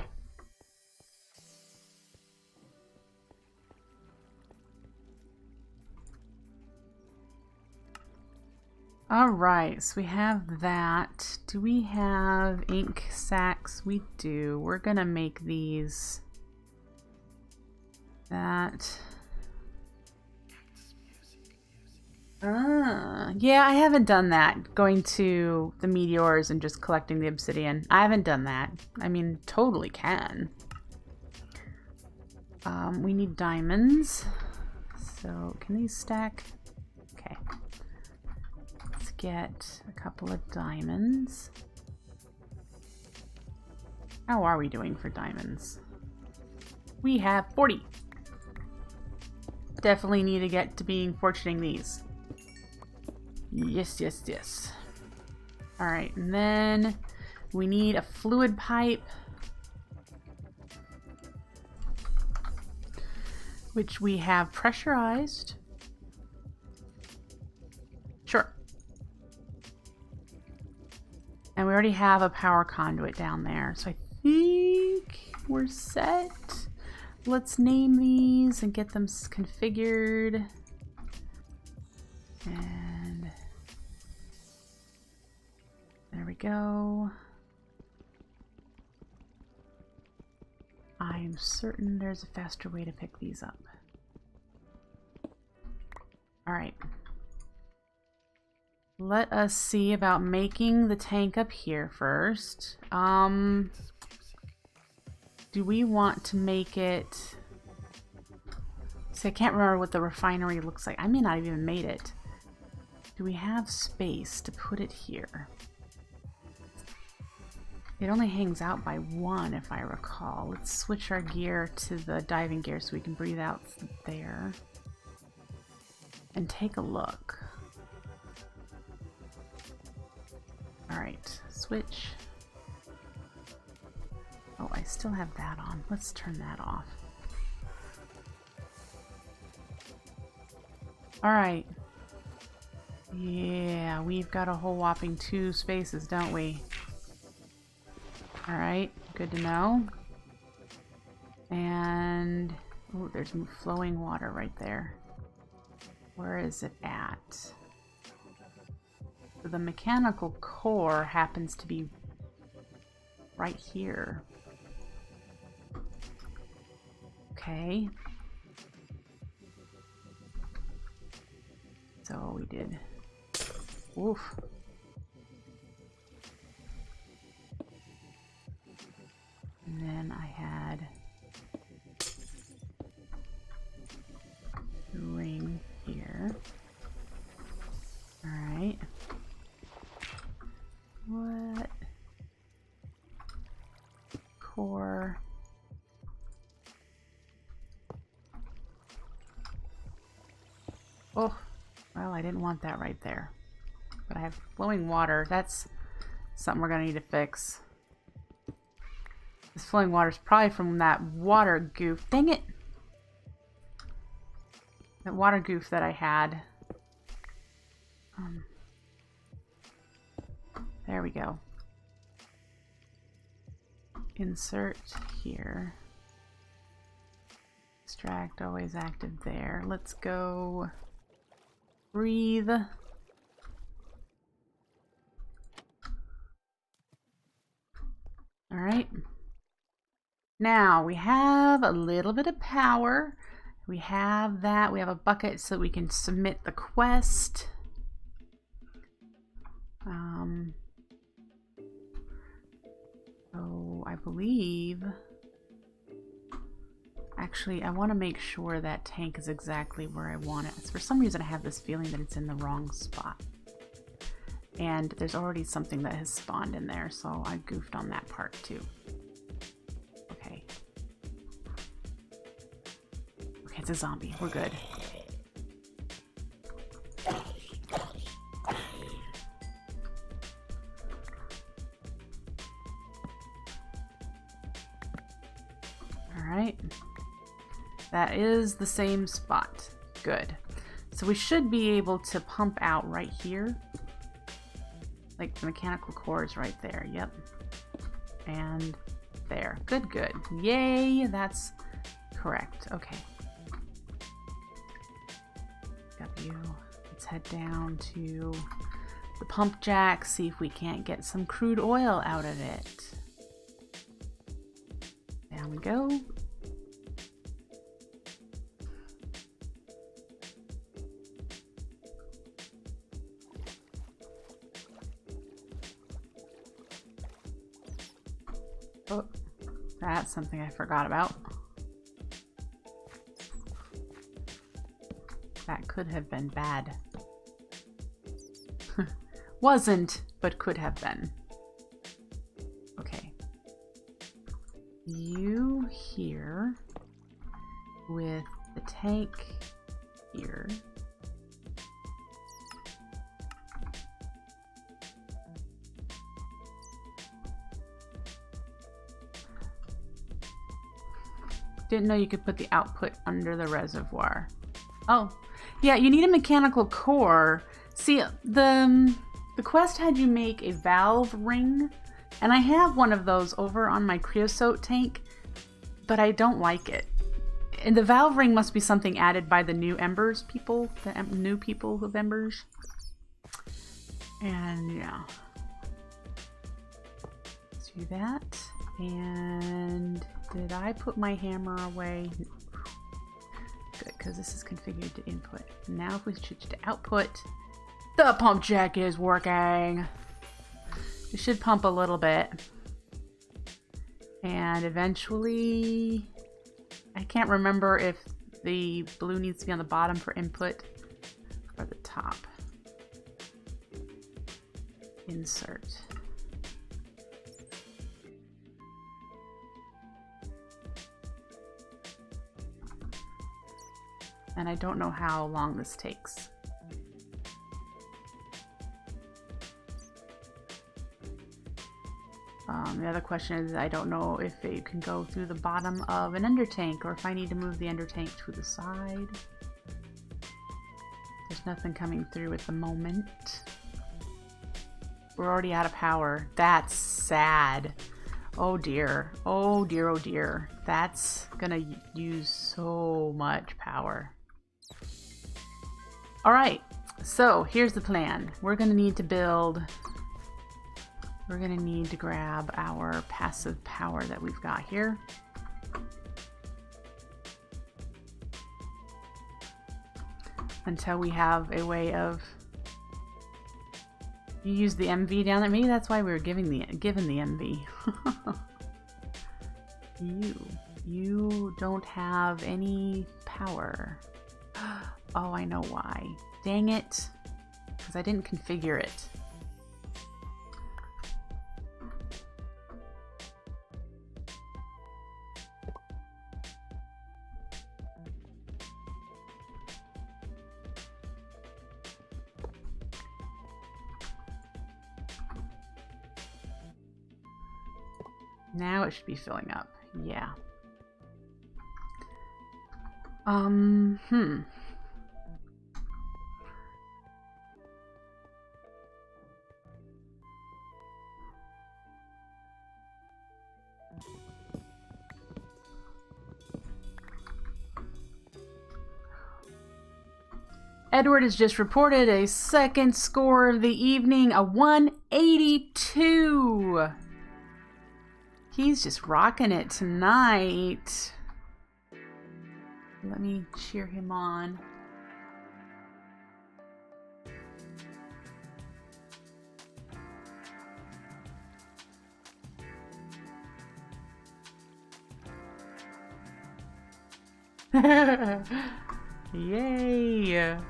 Alright, so we have that. Do we have ink sacks? We do. We're gonna make these. That. Yeah, I haven't done that. Going to the meteors and just collecting the obsidian. I haven't done that. I mean, totally can. We need diamonds. So, can these stack? Okay. Let's get a couple of diamonds. How are we doing for diamonds? We have 40. Definitely need to get to being fortuning these. Yes, yes, yes. Alright, and then we need a fluid pipe, which we have pressurized. Sure. And we already have a power conduit down there, so I think we're set. Let's name these and get them configured. And there we go. I'm certain there's a faster way to pick these up. All right. Let us see about making the tank up here first. Do we want to make it... See, I can't remember what the refinery looks like. I may not have even made it. Do we have space to put it here? It only hangs out by one, if I recall. Let's switch our gear to the diving gear so we can breathe out there. And take a look. Alright, switch. Oh, I still have that on. Let's turn that off. Alright. Yeah, we've got a whole whopping 2 spaces, don't we? Alright, good to know. And... oh, there's flowing water right there. Where is it at? The mechanical core happens to be right here. Okay. So we did. Oof. And then I had the ring here. All right. What? Core. Oh, well, I didn't want that right there. But I have flowing water. That's something we're gonna need to fix. This flowing water is probably from that water goof. Dang it! That water goof that I had. There we go. Insert here. Extract, always active there. Let's go breathe. All right. Now we have a little bit of power. We have that. We have a bucket so we can submit the quest. So I believe... Actually, I want to make sure that tank is exactly where I want it. For some reason, I have this feeling that it's in the wrong spot. And there's already something that has spawned in there, so I goofed on that part too. Okay. Okay, it's a zombie. We're good. Alright. That is the same spot. Good. So we should be able to pump out right here. Like the mechanical core is right there. Yep. And there. Good, good. Yay! That's correct. Okay. W. Let's head down to the Pumpjack, see if we can't get some crude oil out of it. Down we go. Oh, that's something I forgot about. That could have been bad. Wasn't, but could have been. Okay. You here with the tank here. Didn't know you could put the output under the reservoir. Oh, yeah, you need a mechanical core. See, the quest had you make a valve ring, and I have one of those over on my creosote tank, but I don't like it. And the valve ring must be something added by the new Embers people, the new people of Embers. And yeah. Let's do that. And did I put my hammer away? Good, because this is configured to input. Now if we switch to output, the pump jack is working. It should pump a little bit. And eventually, I can't remember if the blue needs to be on the bottom for input or the top. Insert. And I don't know how long this takes. The other question is, I don't know if it can go through the bottom of an under tank or if I need to move the under tank to the side. There's nothing coming through at the moment. We're already out of power. That's sad. Oh dear. Oh dear, oh dear. That's gonna use so much power. Alright, so here's the plan. We're gonna need to build... We're gonna need to grab our passive power that we've got here. Until we have a way of... You use the MV down there. Maybe that's why we were given the MV. You don't have any power. Oh, I know why. Dang it. Because I didn't configure it. Now it should be filling up. Yeah. Edward has just reported a second score of the evening, a 182. He's just rocking it tonight. Let me cheer him on. Yay! There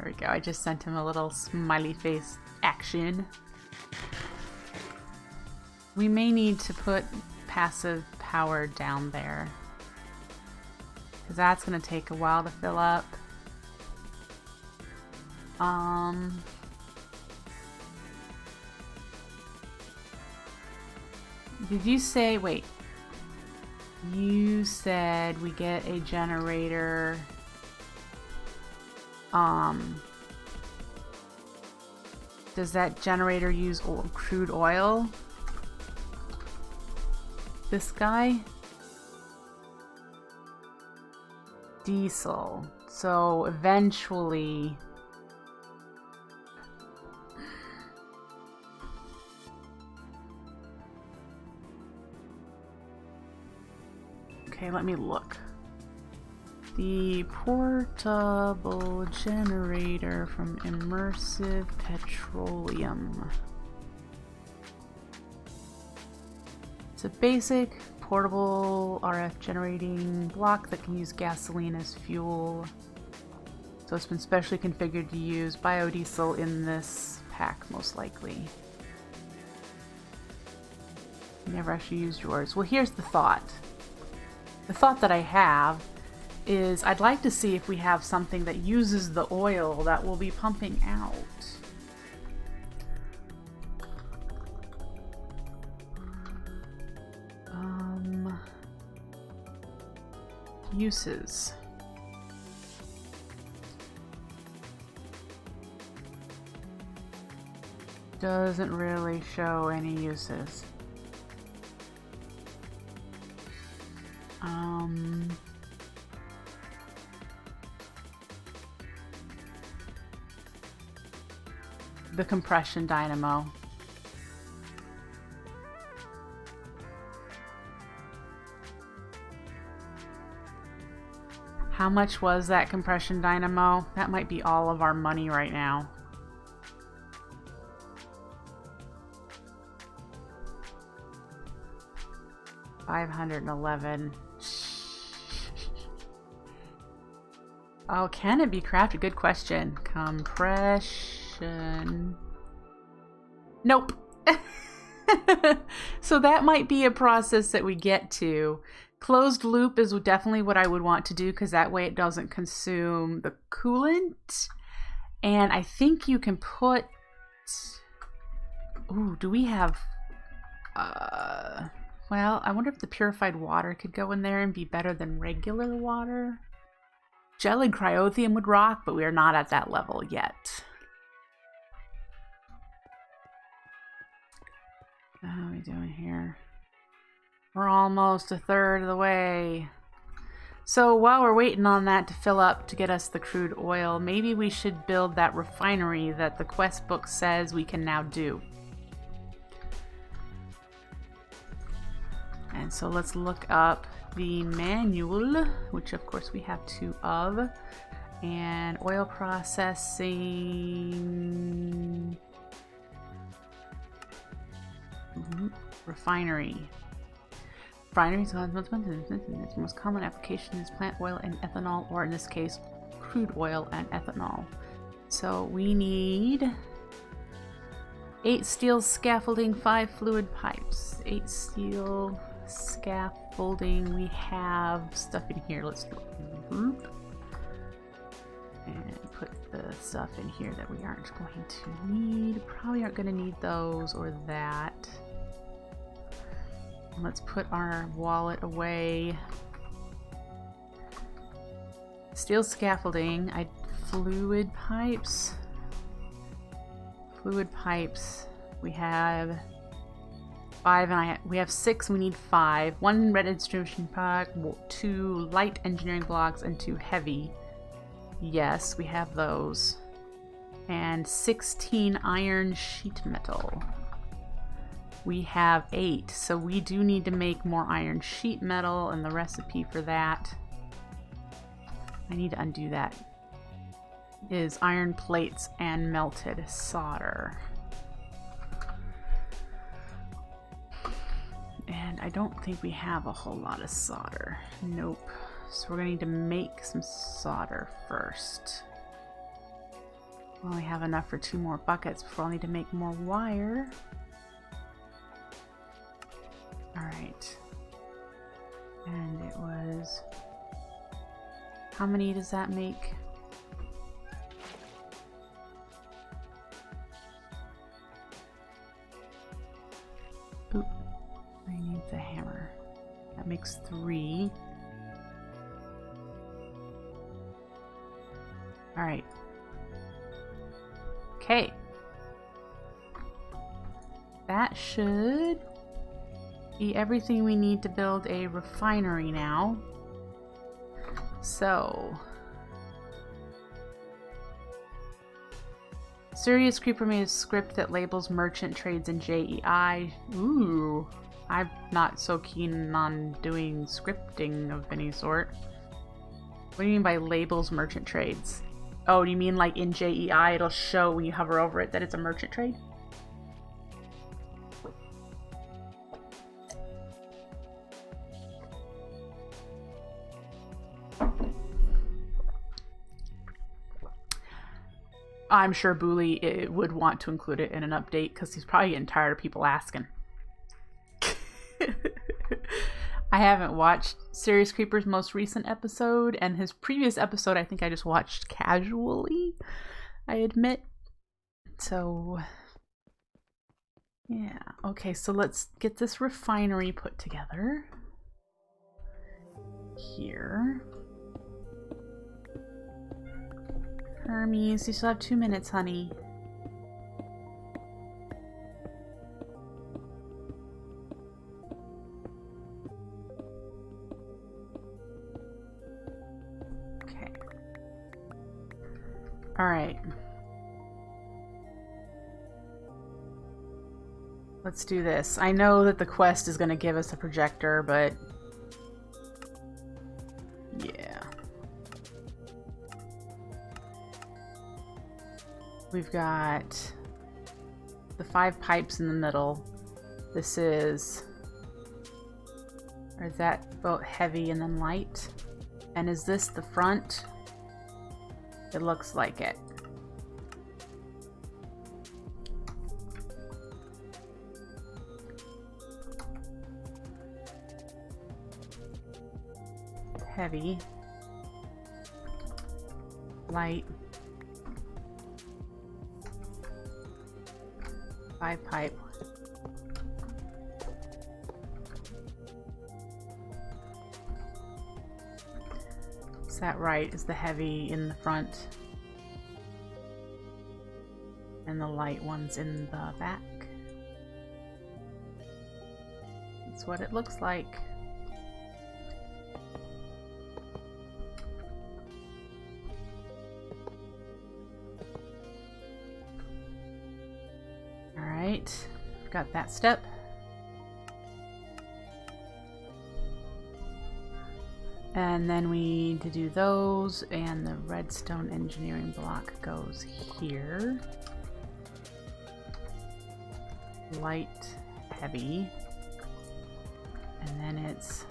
we go. I just sent him a little smiley face action. We may need to put passive power down there, because that's going to take a while to fill up. Did you say, wait, you said we get a generator, does that generator use crude oil? This guy? Diesel. So eventually... Okay, let me look. The portable generator from Immersive Petroleum. It's a basic portable RF generating block that can use gasoline as fuel. So it's been specially configured to use biodiesel in this pack, most likely. Never actually used yours. Well, here's the thought. The thought that I have is I'd like to see if we have something that uses the oil that we'll be pumping out. Uses. Doesn't really show any uses. The compression dynamo. How much was that compression dynamo? That might be all of our money right now. $511. Oh, can it be crafted? Good question. Compression. Nope. So that might be a process that we get to. Closed loop is definitely what I would want to do, because that way it doesn't consume the coolant. And I think you can put... Ooh, do we have... Well, I wonder if the purified water could go in there and be better than regular water. Gelid cryothium would rock, but we are not at that level yet. How are we doing here? We're almost a third of the way. So while we're waiting on that to fill up to get us the crude oil, maybe we should build that refinery that the quest book says we can now do. And so let's look up the manual, which of course we have 2 of, and oil processing, refinery. Refinery's its most common application is plant oil and ethanol, or in this case, crude oil and ethanol. So we need 8 steel scaffolding, 5 fluid pipes, 8 steel scaffolding. We have stuff in here. Let's do a group and put the stuff in here that we aren't going to need. Probably aren't going to need those or that. Let's put our wallet away. Steel scaffolding. Fluid pipes. Fluid pipes. We have 5 and we have 6. We need 5. 1 red instruction pack, 2 light engineering blocks, and 2 heavy. Yes, we have those. And 16 iron sheet metal. We have 8, so we do need to make more iron sheet metal, and the recipe for that, I need to undo that, is iron plates and melted solder. And I don't think we have a whole lot of solder. Nope. So we're gonna need to make some solder first. We only have enough for 2 more buckets before I'll need to make more wire. Alright. And it was... How many does that make? Oop. I need the hammer. That makes 3. Alright. Okay. That should be everything we need to build a refinery now. So, Serious Creeper made a script that labels merchant trades in JEI. Ooh, I'm not so keen on doing scripting of any sort. What do you mean by labels merchant trades? Oh, do you mean like in JEI it'll show when you hover over it that it's a merchant trade? I'm sure Booley would want to include it in an update because he's probably getting tired of people asking. I haven't watched Serious Creeper's most recent episode, and his previous episode I think I just watched casually, I admit. So, yeah. Okay, so let's get this refinery put together. Here. Hermes, you still have 2 minutes, honey. Okay. Alright. Let's do this. I know that the quest is going to give us a projector, but... yeah. We've got the 5 pipes in the middle. This is, or is that both heavy and then light? And is this the front? It looks like it. Heavy, light, 5 pipe. Is that right? Is the heavy in the front and the light one's in the back? That's what it looks like. Alright, got that step. And then we need to do those, and the redstone engineering block goes here. Light, heavy, and then it's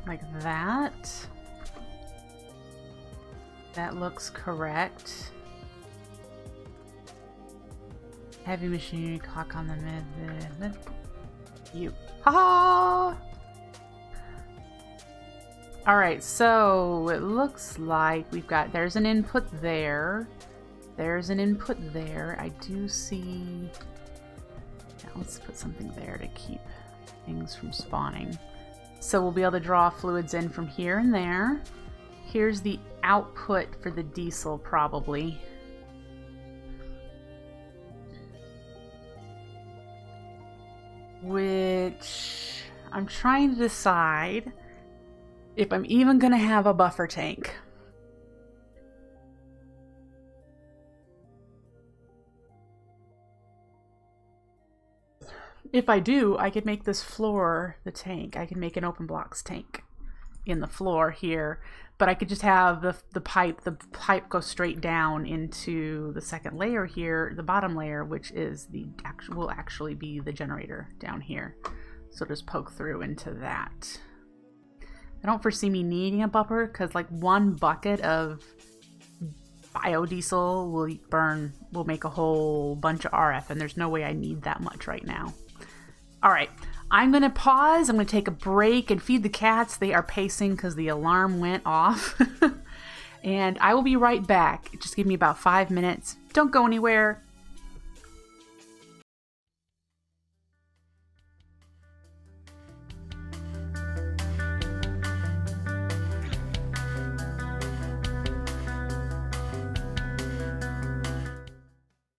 like that. That looks correct. Heavy machinery, clock on the mid. You. Ha! Alright, so it looks like we've got, there's an input there. There's an input there. I do see. Yeah, let's put something there to keep things from spawning. So we'll be able to draw fluids in from here and there. Here's the output for the diesel, probably. Which I'm trying to decide if I'm even going to have a buffer tank. If I do, I could make this floor the tank. I can make an open blocks tank in the floor here, but I could just have the pipe go straight down into the second layer here, the bottom layer, which is the will actually be the generator down here. So just poke through into that. I don't foresee me needing a buffer because like 1 bucket of biodiesel will make a whole bunch of RF, and there's no way I need that much right now. All right, I'm gonna pause. I'm gonna take a break and feed the cats. They are pacing because the alarm went off. And I will be right back. Just give me about 5 minutes. Don't go anywhere.